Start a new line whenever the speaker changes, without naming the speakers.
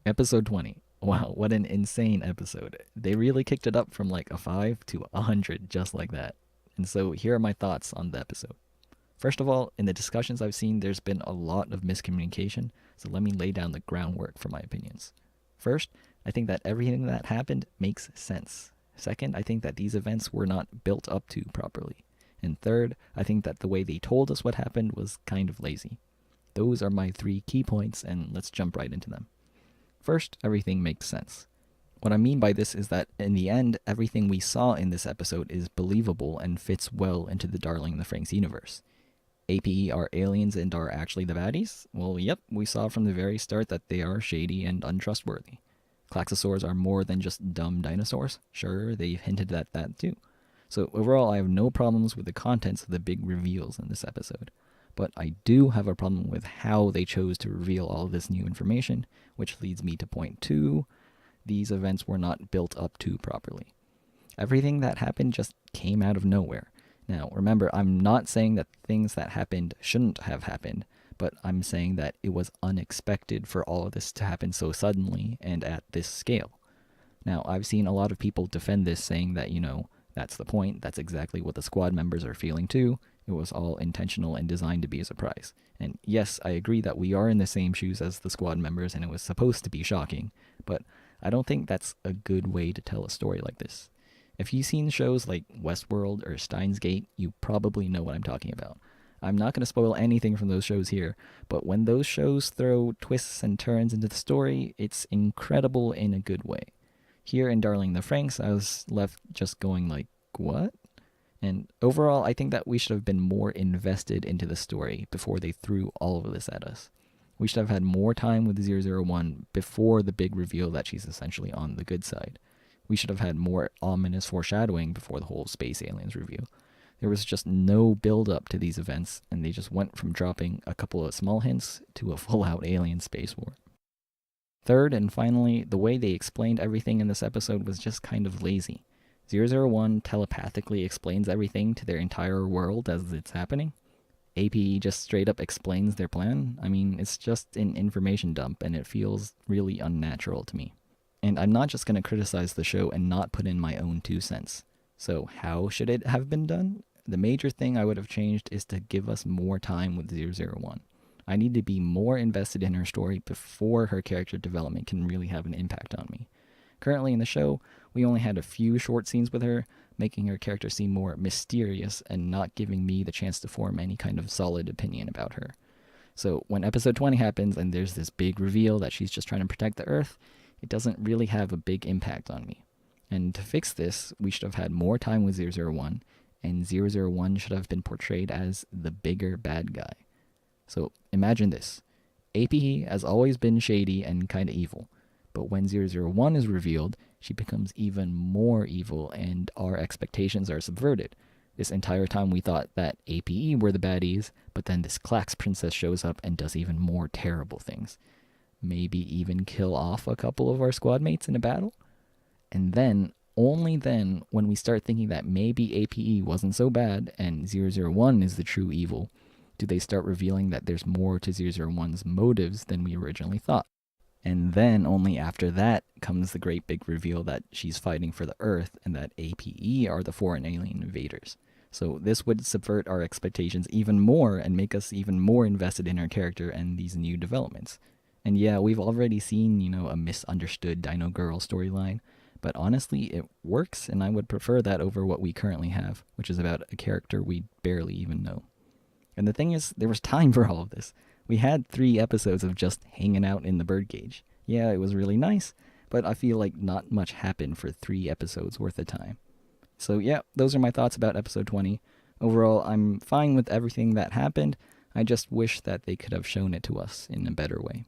Episode 20. Wow, what an insane episode. They really kicked it up from like a 5 to 100 just like that. And so here are my thoughts on the episode. First of all, in the discussions I've seen, there's been a lot of miscommunication, so let me lay down the groundwork for my opinions. First, I think that everything that happened makes sense. Second, I think that these events were not built up to properly. And third, I think that the way they told us what happened was kind of lazy. Those are my three key points, and let's jump right into them. First, everything makes sense. What I mean by this is that in the end, everything we saw in this episode is believable and fits well into the Darling in the Franxx universe. APE are aliens and are actually the baddies? Well, yep, we saw from the very start that they are shady and untrustworthy. Klaxosaurs are more than just dumb dinosaurs. Sure, they've hinted at that too. So overall, I have no problems with the contents of the big reveals in this episode. But I do have a problem with how they chose to reveal all this new information, which leads me to point two. These events were not built up to properly. Everything that happened just came out of nowhere. Now, remember, I'm not saying that things that happened shouldn't have happened, but I'm saying that it was unexpected for all of this to happen so suddenly and at this scale. Now, I've seen a lot of people defend this, saying that, that's the point, that's exactly what the squad members are feeling too. It was all intentional and designed to be a surprise. And yes, I agree that we are in the same shoes as the squad members and it was supposed to be shocking, but I don't think that's a good way to tell a story like this. If you've seen shows like Westworld or Steins Gate, you probably know what I'm talking about. I'm not going to spoil anything from those shows here, but when those shows throw twists and turns into the story, it's incredible in a good way. Here in Darling the Franxx, I was left just going like, what? And overall, I think that we should have been more invested into the story before they threw all of this at us. We should have had more time with zero zero 001 before the big reveal that she's essentially on the good side. We should have had more ominous foreshadowing before the whole space aliens reveal. There was just no build up to these events, and they just went from dropping a couple of small hints to a full out alien space war. Third, and finally, the way they explained everything in this episode was just kind of lazy. Zero zero 001 telepathically explains everything to their entire world as it's happening. APE just straight up explains their plan. I mean, it's just an information dump, and it feels really unnatural to me. And I'm not just going to criticize the show and not put in my own 2 cents. So how should it have been done? The major thing I would have changed is to give us more time with zero zero 001. I need to be more invested in her story before her character development can really have an impact on me. Currently in the show, we only had a few short scenes with her, making her character seem more mysterious and not giving me the chance to form any kind of solid opinion about her. So when episode 20 happens and there's this big reveal that she's just trying to protect the Earth, it doesn't really have a big impact on me. And to fix this, we should have had more time with zero zero 001, and zero zero 001 should have been portrayed as the bigger bad guy. So imagine this. APE has always been shady and kinda evil, but when zero zero 001 is revealed, she becomes even more evil and our expectations are subverted. This entire time we thought that APE were the baddies, but then this Klax princess shows up and does even more terrible things. Maybe even kill off a couple of our squad mates in a battle? And then, only then, when we start thinking that maybe APE wasn't so bad and zero zero 001 is the true evil, do they start revealing that there's more to zero zero 001's motives than we originally thought. And then, only after that, comes the great big reveal that she's fighting for the Earth and that APE are the foreign alien invaders. So this would subvert our expectations even more and make us even more invested in her character and these new developments. And yeah, we've already seen, a misunderstood Dino Girl storyline, but honestly, it works, and I would prefer that over what we currently have, which is about a character we barely even know. And the thing is, there was time for all of this. We had 3 episodes of just hanging out in the birdcage. Yeah, it was really nice, but I feel like not much happened for 3 episodes worth of time. So yeah, those are my thoughts about episode 20. Overall, I'm fine with everything that happened. I just wish that they could have shown it to us in a better way.